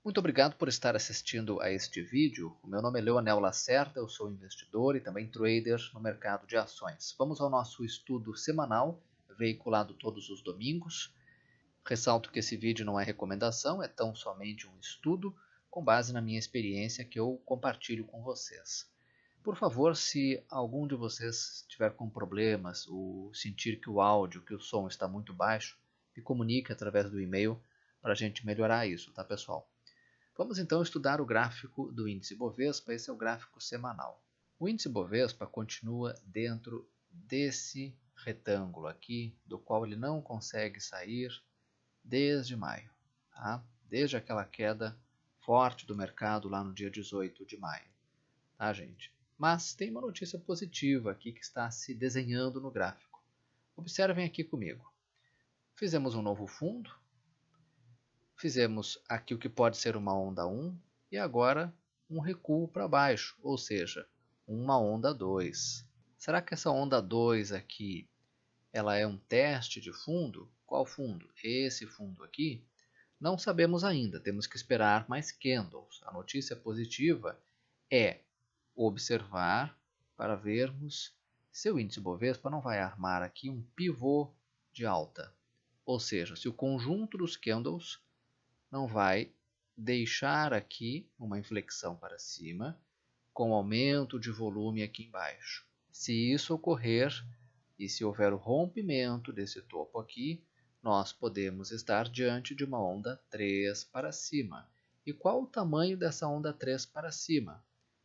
Muito obrigado por estar assistindo a este vídeo. O meu nome é Leonel Lacerda, eu sou investidor e também trader no mercado de ações. Vamos ao nosso estudo semanal, veiculado todos os domingos. Ressalto que esse vídeo não é recomendação, é tão somente um estudo com base na minha experiência que eu compartilho com vocês. Por favor, se algum de vocês estiver com problemas ou sentir que o áudio, que o som está muito baixo, me comunique através do e-mail para a gente melhorar isso, tá pessoal? Vamos então estudar o gráfico do índice Bovespa, esse é o gráfico semanal. O índice Bovespa continua dentro desse retângulo aqui, do qual ele não consegue sair desde maio, tá? Desde aquela queda forte do mercado lá no dia 18 de maio, tá, gente? Mas tem uma notícia positiva aqui que está se desenhando no gráfico. Observem aqui comigo. Fizemos um novo fundo. Fizemos aqui o que pode ser uma onda 1 e agora um recuo para baixo, ou seja, uma onda 2. Será que essa onda 2 aqui ela é um teste de fundo? Qual fundo? Esse fundo aqui? Não sabemos ainda, temos que esperar mais candles. A notícia positiva é observar para vermos se o índice Bovespa não vai armar aqui um pivô de alta. Ou seja, se o conjunto dos candles não vai deixar aqui uma inflexão para cima, com aumento de volume aqui embaixo. Se isso ocorrer, e se houver o rompimento desse topo aqui, nós podemos estar diante de uma onda 3 para cima. E qual o tamanho dessa onda 3 para cima?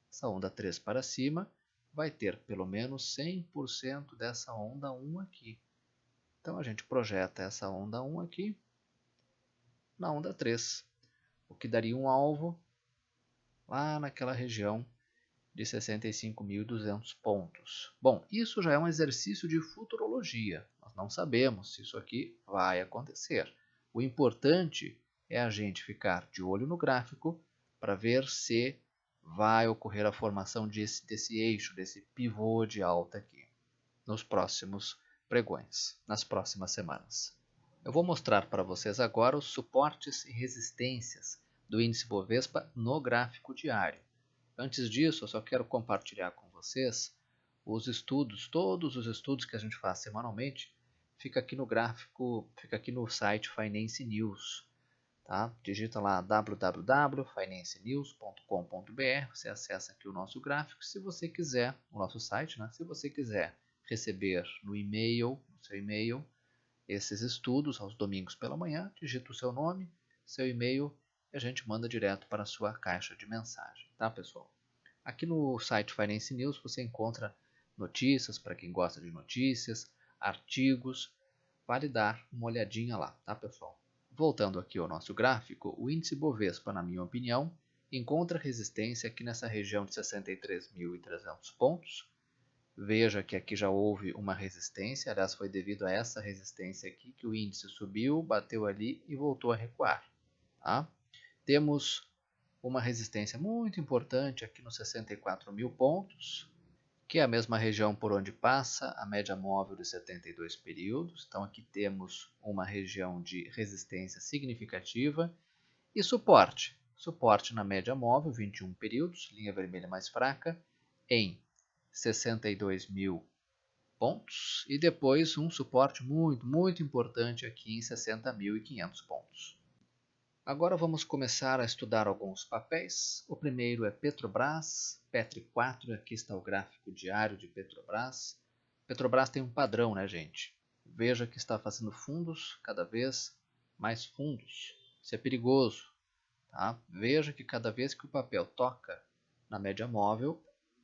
Essa onda 3 para cima vai ter pelo menos 100% dessa onda 1 aqui. Então a gente projeta essa onda 1 aqui na onda 3, o que daria um alvo lá naquela região de 65.200 pontos. Bom, isso já é um exercício de futurologia. Nós não sabemos se isso aqui vai acontecer. O importante é a gente ficar de olho no gráfico para ver se vai ocorrer a formação desse eixo, desse pivô de alta aqui, nos próximos pregões, nas próximas semanas. Eu vou mostrar para vocês agora os suportes e resistências do índice Bovespa no gráfico diário. Antes disso, eu só quero compartilhar com vocês os estudos, todos os estudos que a gente faz semanalmente, fica aqui no gráfico, fica aqui no site Finance News. Tá? Digita lá www.financenews.com.br, você acessa aqui o nosso gráfico, se você quiser, o nosso site, né? Se você quiser receber no seu e-mail, esses estudos aos domingos pela manhã, digita o seu nome, seu e-mail e a gente manda direto para a sua caixa de mensagem, tá pessoal? Aqui no site Finance News você encontra notícias para quem gosta de notícias, artigos, vale dar uma olhadinha lá, tá pessoal? Voltando aqui ao nosso gráfico, o índice Bovespa, na minha opinião, encontra resistência aqui nessa região de 63.300 pontos. Veja que aqui já houve uma resistência, aliás foi devido a essa resistência aqui que o índice subiu, bateu ali e voltou a recuar. Tá? Temos uma resistência muito importante aqui nos 64.000 pontos, que é a mesma região por onde passa a média móvel de 72 períodos. Então aqui temos uma região de resistência significativa e suporte. Suporte na média móvel, 21 períodos, linha vermelha mais fraca, em 62.000 pontos e depois um suporte muito importante aqui em 60.500 pontos. Agora vamos começar a estudar alguns papéis. O primeiro é Petrobras, Petri4, aqui está o gráfico diário de Petrobras. Petrobras tem um padrão, né, gente? Veja que está fazendo fundos, cada vez mais fundos. Isso é perigoso, tá? Veja que cada vez que o papel toca na média móvel,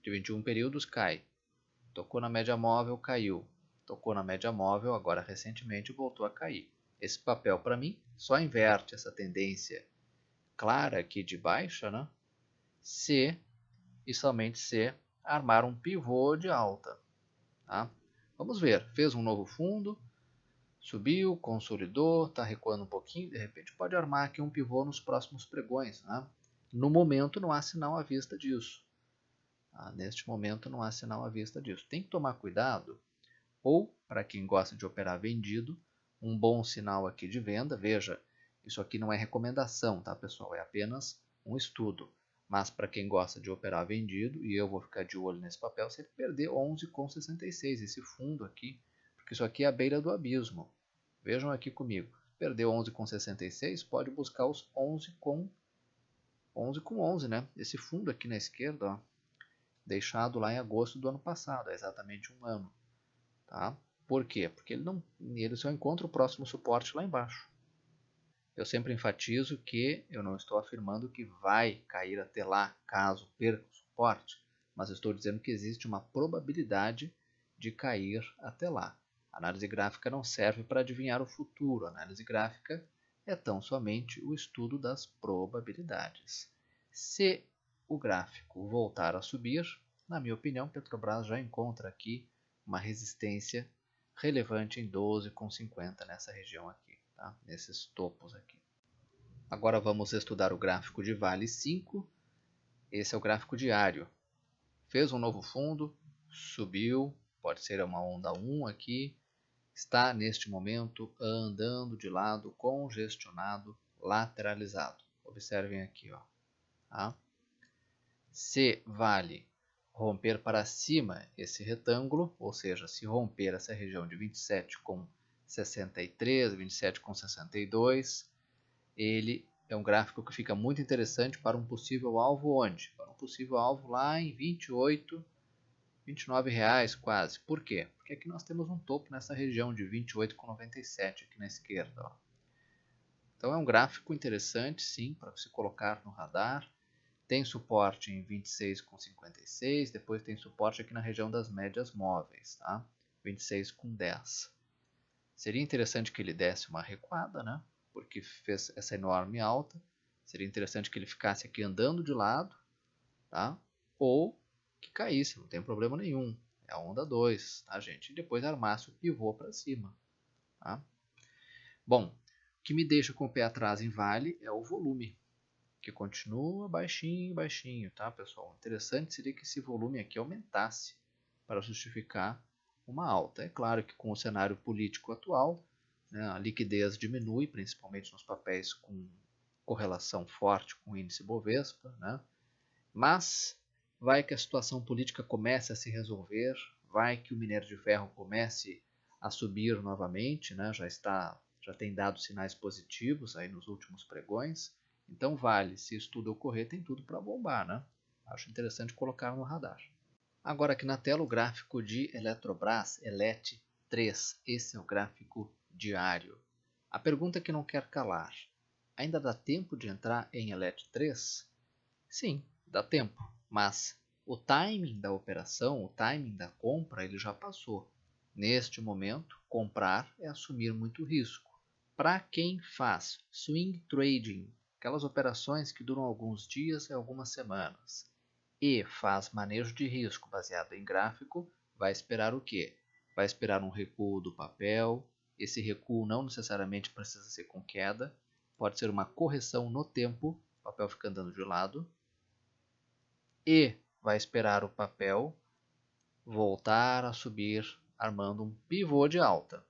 de 21 períodos cai. Tocou na média móvel, caiu. Tocou na média móvel, agora recentemente voltou a cair. Esse papel, para mim, só inverte essa tendência clara aqui de baixa, né? Se e somente se armar um pivô de alta. Tá? Vamos ver. Fez um novo fundo, subiu, consolidou, está recuando um pouquinho, de repente pode armar aqui um pivô nos próximos pregões. Né? No momento não há sinal à vista disso. Neste momento não há sinal à vista disso. Tem que tomar cuidado, ou para quem gosta de operar vendido, um bom sinal aqui de venda. Veja, Isso aqui não é recomendação, tá, pessoal? É apenas um estudo. Mas para quem gosta de operar vendido, e eu vou ficar de olho nesse papel, se ele perder 11,66, esse fundo aqui, porque isso aqui é a beira do abismo. Vejam aqui comigo. Perdeu 11,66, pode buscar os 11 com 11, né? Esse fundo aqui na esquerda, ó, deixado lá em agosto do ano passado, é exatamente um ano. Tá? Por quê? Porque ele só encontra o próximo suporte lá embaixo. Eu sempre enfatizo que eu não estou afirmando que vai cair até lá caso perca o suporte, mas estou dizendo que existe uma probabilidade de cair até lá. A análise gráfica não serve para adivinhar o futuro. A análise gráfica é tão somente o estudo das probabilidades. Se o gráfico voltar a subir, na minha opinião, Petrobras já encontra aqui uma resistência relevante em 12,50 nessa região aqui, tá? Nesses topos aqui. Agora vamos estudar o gráfico de Vale 5. Esse é o gráfico diário. Fez um novo fundo, subiu, pode ser uma onda 1 aqui, está neste momento andando de lado, congestionado, lateralizado. Observem aqui, ó. Tá? Se Vale romper para cima esse retângulo, ou seja, se romper essa região de 27,63, 27,62, ele é um gráfico que fica muito interessante para um possível alvo onde? Para um possível alvo lá em 28, 29 reais quase. Por quê? Porque aqui nós temos um topo nessa região de 28,97 aqui na esquerda. Ó. Então é um gráfico interessante, sim, para se colocar no radar. Tem suporte em 26,56, depois tem suporte aqui na região das médias móveis, tá? 26,10. Seria interessante que ele desse uma recuada, né? Porque fez essa enorme alta. Seria interessante que ele ficasse aqui andando de lado, tá? Ou que caísse, não tem problema nenhum. É a onda 2, tá, gente? E depois armasse o pivô para cima, tá? Bom, o que me deixa com o pé atrás em Vale é o volume, que continua baixinho, baixinho, tá, pessoal? Interessante seria que esse volume aqui aumentasse para justificar uma alta. É claro que com o cenário político atual, né, a liquidez diminui, principalmente nos papéis com correlação forte com o índice Bovespa, né? Mas vai que a situação política comece a se resolver, vai que o minério de ferro comece a subir novamente, né? Já tem dado sinais positivos aí nos últimos pregões. Então Vale, se isso tudo ocorrer, tem tudo para bombar, né? Acho interessante colocar no radar. Agora aqui na tela o gráfico de Eletrobras, ELET 3. Esse é o gráfico diário. A pergunta que não quer calar. Ainda dá tempo de entrar em ELET 3? Sim, dá tempo. Mas o timing da operação, o timing da compra, ele já passou. Neste momento, comprar é assumir muito risco. Para quem faz swing trading, aquelas operações que duram alguns dias e algumas semanas, e faz manejo de risco baseado em gráfico, vai esperar o quê? Vai esperar um recuo do papel. Esse recuo não necessariamente precisa ser com queda, pode ser uma correção no tempo, o papel fica andando de lado, e vai esperar o papel voltar a subir, armando um pivô de alta.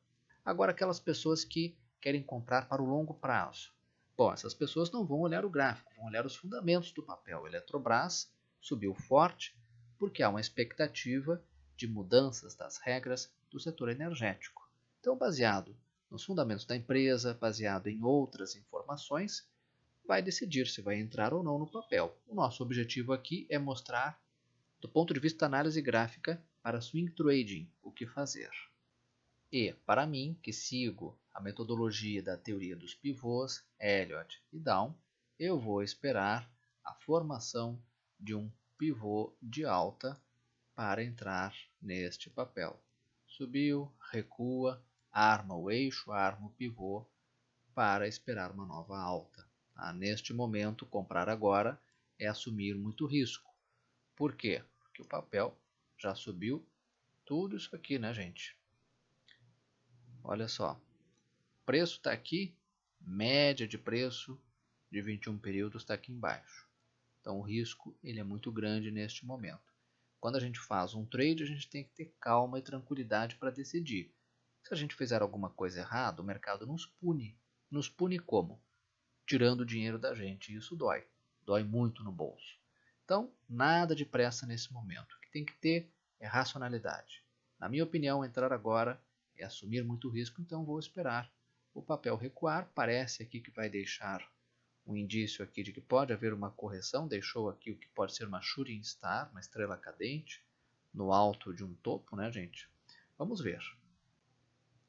Agora, aquelas pessoas que querem comprar para o longo prazo. Bom, essas pessoas não vão olhar o gráfico, vão olhar os fundamentos do papel. Eletrobras subiu forte porque há uma expectativa de mudanças das regras do setor energético. Então, baseado nos fundamentos da empresa, baseado em outras informações, vai decidir se vai entrar ou não no papel. O nosso objetivo aqui é mostrar, do ponto de vista da análise gráfica, para swing trading, o que fazer. E, para mim, que sigo a metodologia da teoria dos pivôs, Elliott e Down, eu vou esperar a formação de um pivô de alta para entrar neste papel. Subiu, recua, arma o eixo, arma o pivô para esperar uma nova alta. Tá? Neste momento, comprar agora é assumir muito risco. Por quê? Porque o papel já subiu tudo isso aqui, né, gente? Olha só, o preço está aqui, média de preço de 21 períodos está aqui embaixo. Então o risco ele é muito grande neste momento. Quando a gente faz um trade, a gente tem que ter calma e tranquilidade para decidir. Se a gente fizer alguma coisa errada, o mercado nos pune. Nos pune como? tirando o dinheiro da gente. E isso dói muito no bolso. Então, nada de pressa nesse momento. O que tem que ter é racionalidade. Na minha opinião, entrar agora é assumir muito risco, então vou esperar o papel recuar. Parece aqui que vai deixar um indício aqui de que pode haver uma correção. Deixou aqui o que pode ser uma shooting star, uma estrela cadente, no alto de um topo, né, gente? Vamos ver.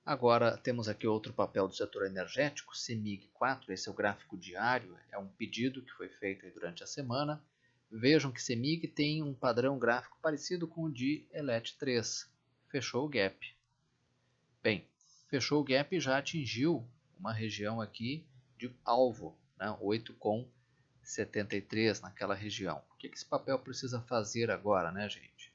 Agora temos aqui outro papel do setor energético, CEMIG 4, esse é o gráfico diário, é um pedido que foi feito aí durante a semana. Vejam que CEMIG tem um padrão gráfico parecido com o de ELET 3, fechou o gap. Bem, fechou o gap e já atingiu uma região aqui de alvo, né, 8,73 naquela região. O que esse papel precisa fazer agora, né, gente?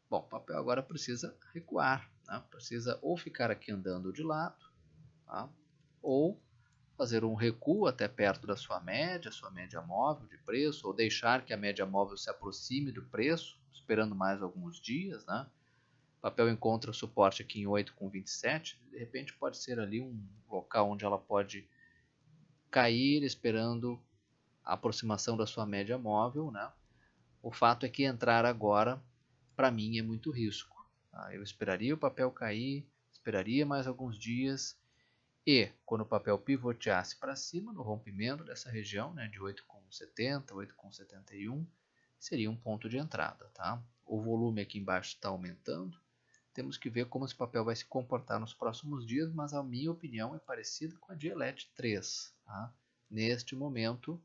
Bom, o papel agora precisa recuar, né? Precisa ou ficar aqui andando de lado, tá? Ou fazer um recuo até perto da sua média móvel de preço, ou deixar que a média móvel se aproxime do preço, esperando mais alguns dias, né? O papel encontra suporte aqui em 8,27, de repente pode ser ali um local onde ela pode cair esperando a aproximação da sua média móvel, né? O fato é que entrar agora, para mim, é muito risco. Tá? Eu esperaria o papel cair, esperaria mais alguns dias e, quando o papel pivoteasse para cima, no rompimento dessa região, né, de 8,70, 8,71, seria um ponto de entrada. Tá? O volume aqui embaixo está aumentando. Temos que ver como esse papel vai se comportar nos próximos dias, mas a minha opinião é parecida com a de ELET 3. Tá? Neste momento,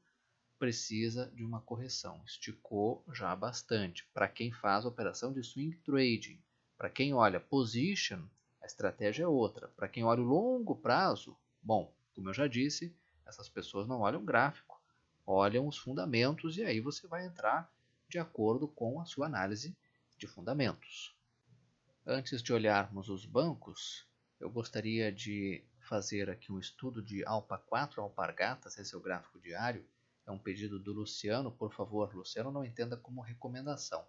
precisa de uma correção. Esticou já bastante. Para quem faz operação de swing trading, para quem olha position, a estratégia é outra. Para quem olha o longo prazo, bom, como eu já disse, essas pessoas não olham o gráfico, olham os fundamentos e aí você vai entrar de acordo com a sua análise de fundamentos. Antes de olharmos os bancos, eu gostaria de fazer aqui um estudo de ALPA 4, Alpargatas, esse é o gráfico diário. É um pedido do Luciano, por favor, Luciano, não entenda como recomendação.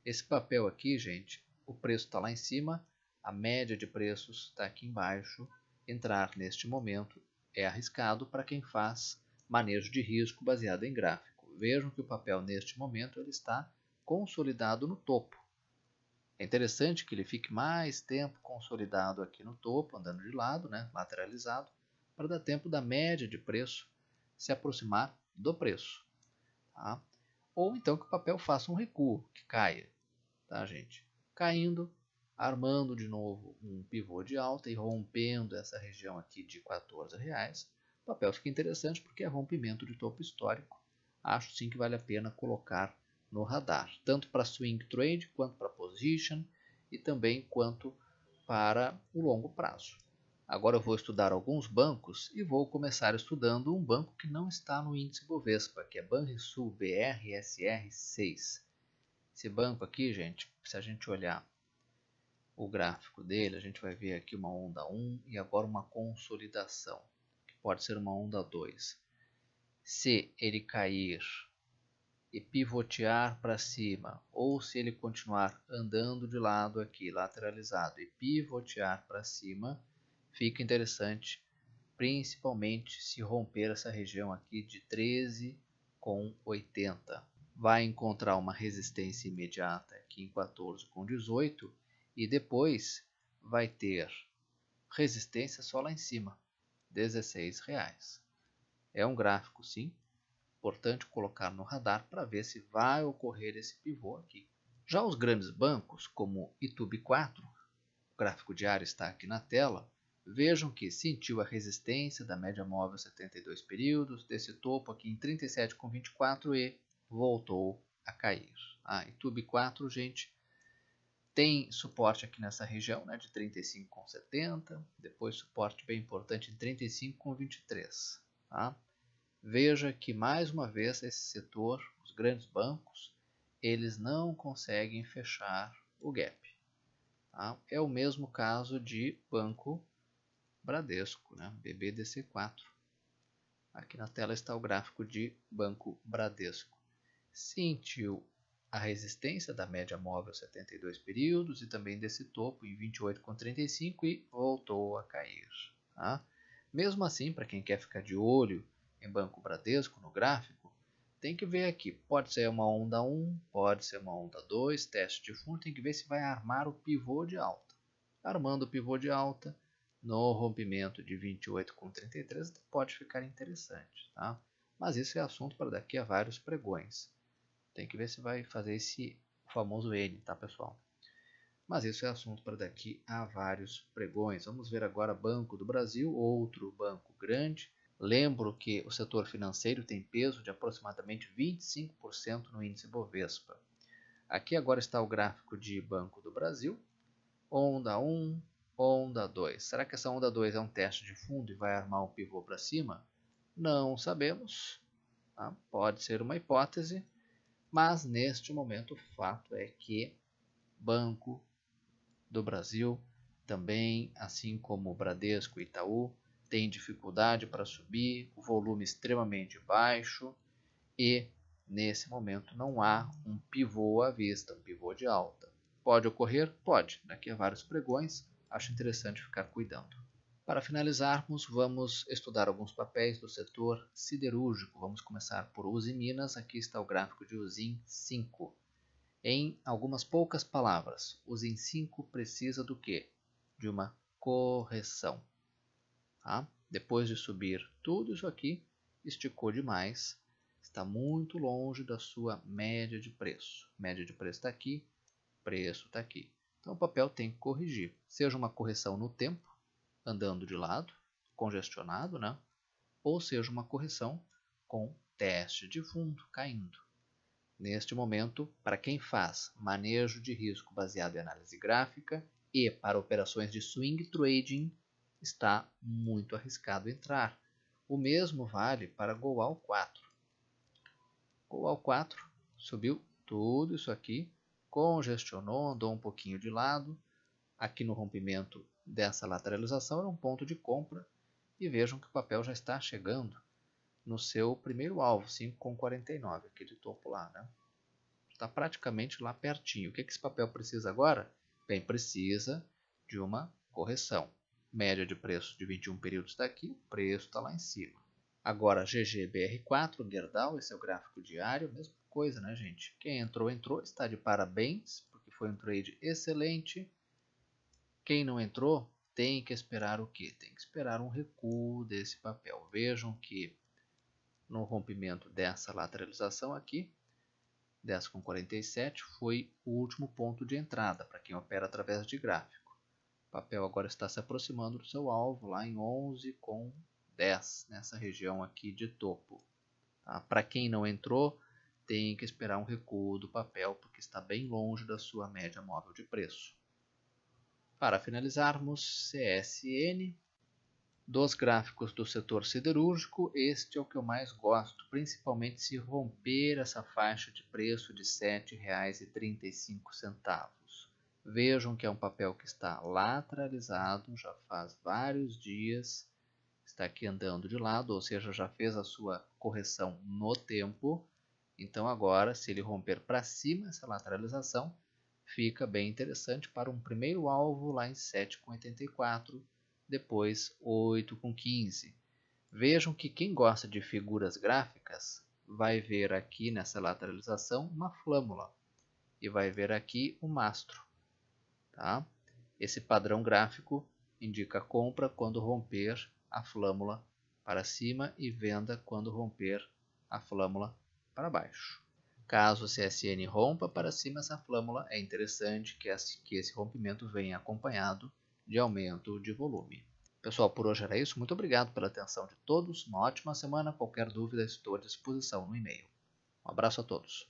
Esse papel aqui, gente, o preço está lá em cima, a média de preços está aqui embaixo. Entrar neste momento é arriscado para quem faz manejo de risco baseado em gráfico. Vejam que o papel neste momento ele está consolidado no topo. É interessante que ele fique mais tempo consolidado aqui no topo, andando de lado, né, lateralizado, para dar tempo da média de preço se aproximar do preço. Tá? Ou então que o papel faça um recuo, que caia. Tá, gente? Caindo, armando de novo um pivô de alta e rompendo essa região aqui de R$14. O papel fica interessante porque é rompimento de topo histórico. Acho sim que vale a pena colocar no radar, tanto para swing trade quanto para position e também quanto para o longo prazo. Agora eu vou estudar alguns bancos e vou começar estudando um banco que não está no índice Bovespa, que é Banrisul BRSR 6. Esse banco aqui, gente, se a gente olhar o gráfico dele, a gente vai ver aqui uma onda 1 e agora uma consolidação, que pode ser uma onda 2. Se ele cair e pivotear para cima, ou se ele continuar andando de lado aqui, lateralizado, e pivotear para cima, fica interessante, principalmente se romper essa região aqui de 13,80. Vai encontrar uma resistência imediata aqui em 14,18 e depois vai ter resistência só lá em cima, R$16. É um gráfico, sim, importante colocar no radar para ver se vai ocorrer esse pivô aqui. Já os grandes bancos, como Itub4, o gráfico diário está aqui na tela, vejam que sentiu a resistência da média móvel 72 períodos, desse topo aqui em 37,24 e voltou a cair. A Itub4, gente, tem suporte aqui nessa região, né, de 35,70, depois suporte bem importante em 35,23. Tá? Veja que, mais uma vez, esse setor, os grandes bancos, eles não conseguem fechar o gap. Tá? É o mesmo caso de Banco Bradesco, né? BBDC4. Aqui na tela está o gráfico de Banco Bradesco. Sentiu a resistência da média móvel 72 períodos e também desse topo em 28,35 e voltou a cair. Tá? Mesmo assim, para quem quer ficar de olho em Banco Bradesco, no gráfico, tem que ver aqui, pode ser uma onda 1, pode ser uma onda 2, teste de fundo, tem que ver se vai armar o pivô de alta. Armando o pivô de alta, no rompimento de 28,33 pode ficar interessante, tá? Mas isso é assunto para daqui a vários pregões. Tem que ver se vai fazer esse famoso N, tá, pessoal? Mas isso é assunto para daqui a vários pregões. Vamos ver agora Banco do Brasil, outro banco grande. Lembro que o setor financeiro tem peso de aproximadamente 25% no índice Bovespa. Aqui agora está o gráfico de Banco do Brasil. Onda 1, onda 2. Será que essa onda 2 é um teste de fundo e vai armar um pivô para cima? Não sabemos. Tá? Pode ser uma hipótese, mas neste momento o fato é que Banco do Brasil também, assim como o Bradesco e Itaú, tem dificuldade para subir, o volume extremamente baixo e nesse momento não há um pivô à vista, um pivô de alta. Pode ocorrer? Pode. Daqui a vários pregões, acho interessante ficar cuidando. Para finalizarmos, vamos estudar alguns papéis do setor siderúrgico. Vamos começar por Usiminas. Aqui está o gráfico de Usim 5. Em algumas poucas palavras, Usim 5 precisa do quê? De uma correção. Tá? Depois de subir tudo isso aqui, esticou demais, está muito longe da sua média de preço. Média de preço está aqui, preço está aqui. Então o papel tem que corrigir, seja uma correção no tempo, andando de lado, congestionado, né? Ou seja uma correção com teste de fundo caindo. Neste momento, para quem faz manejo de risco baseado em análise gráfica e para operações de swing trading, está muito arriscado entrar. O mesmo vale para Goal 4. Goal 4 subiu tudo isso aqui, congestionou, andou um pouquinho de lado. Aqui no rompimento dessa lateralização era um ponto de compra e vejam que o papel já está chegando no seu primeiro alvo, 5,49, aqui de topo lá, né? Está praticamente lá pertinho. O que esse papel precisa agora? Bem, precisa de uma correção. Média de preço de 21 períodos está aqui, o preço está lá em cima. Agora, GGBR4, Gerdau, esse é o gráfico diário, mesma coisa, né, gente? Quem entrou, entrou, está de parabéns, porque foi um trade excelente. Quem não entrou, tem que esperar o quê? Tem que esperar um recuo desse papel. Vejam que no rompimento dessa lateralização aqui, 10,47 foi o último ponto de entrada para quem opera através de gráfico. O papel agora está se aproximando do seu alvo lá em 11,10 nessa região aqui de topo. Tá? Para quem não entrou, tem que esperar um recuo do papel porque está bem longe da sua média móvel de preço. Para finalizarmos, CSN. Dos gráficos do setor siderúrgico, este é o que eu mais gosto, principalmente se romper essa faixa de preço de R$ 7,35. Vejam que é um papel que está lateralizado, já faz vários dias, está aqui andando de lado, ou seja, já fez a sua correção no tempo. Então agora, se ele romper para cima essa lateralização, fica bem interessante para um primeiro alvo lá em 7,84. Depois 8,15. Vejam que quem gosta de figuras gráficas vai ver aqui nessa lateralização uma flâmula e vai ver aqui um mastro. Tá? Esse padrão gráfico indica compra quando romper a flâmula para cima e venda quando romper a flâmula para baixo. Caso o CSN rompa para cima essa flâmula, é interessante que esse rompimento venha acompanhado de aumento de volume. Pessoal, por hoje era isso. Muito obrigado pela atenção de todos. Uma ótima semana. Qualquer dúvida, estou à disposição no e-mail. Um abraço a todos.